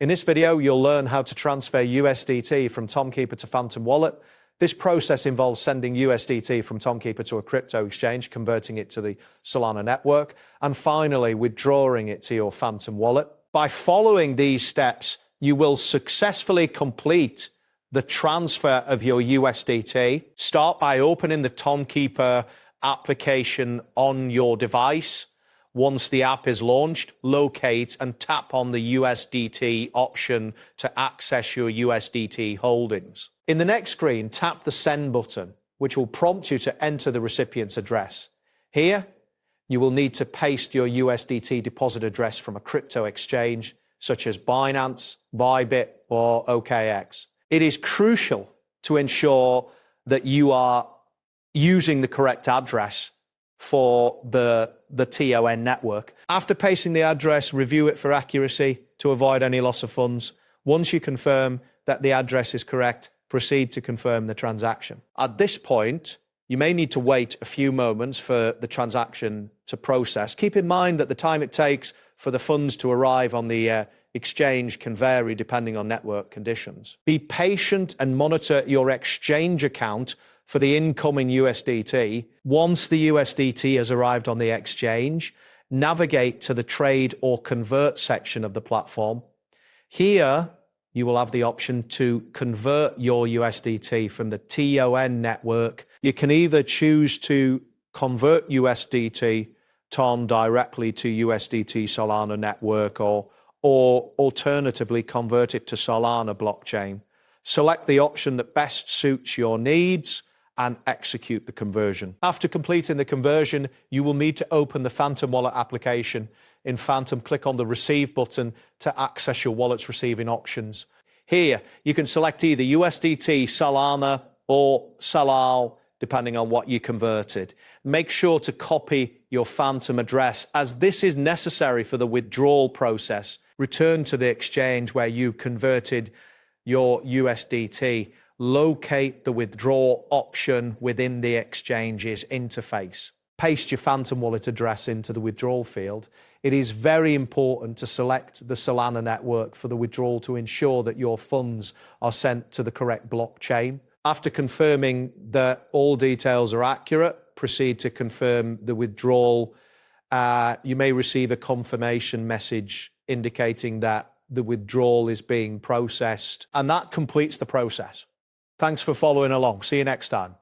In this video, you'll learn how to transfer USDT from Tonkeeper to Phantom Wallet. This process involves sending USDT from Tonkeeper to a crypto exchange, converting it to the Solana network, and finally withdrawing it to your Phantom Wallet. By following these steps, you will successfully complete the transfer of your USDT. Start by opening the Tonkeeper application on your device. Once the app is launched, locate and tap on the USDT option to access your USDT holdings. In the next screen, tap the Send button, which will prompt you to enter the recipient's address. Here, you will need to paste your USDT deposit address from a crypto exchange, such as Binance, Bybit, or OKX. It is crucial to ensure that you are using the correct address for the TON network. After pasting the address, review it for accuracy to avoid any loss of funds. Once you confirm that the address is correct, proceed to confirm the transaction. At this point, you may need to wait a few moments for the transaction to process. Keep in mind that the time it takes for the funds to arrive on the exchange can vary depending on network conditions. Be patient and monitor your exchange account for the incoming USDT. Once the USDT has arrived on the exchange, navigate to the Trade or Convert section of the platform. Here, you will have the option to convert your USDT from the TON network. You can either choose to convert USDT TON directly to USDT Solana network or alternatively convert it to Solana blockchain. Select the option that best suits your needs and execute the conversion. After completing the conversion, you will need to open the Phantom Wallet application. In Phantom, click on the Receive button to access your wallet's receiving options. Here, you can select either USDT, Solana, or Salal, depending on what you converted. Make sure to copy your Phantom address, as this is necessary for the withdrawal process. Return to the exchange where you converted your USDT. Locate the withdraw option within the exchange's interface. Paste your Phantom Wallet address into the withdrawal field. It is very important to select the Solana network for the withdrawal to ensure that your funds are sent to the correct blockchain. After confirming that all details are accurate, proceed to confirm the withdrawal. You may receive a confirmation message indicating that the withdrawal is being processed, and that completes the process. Thanks for following along. See you next time.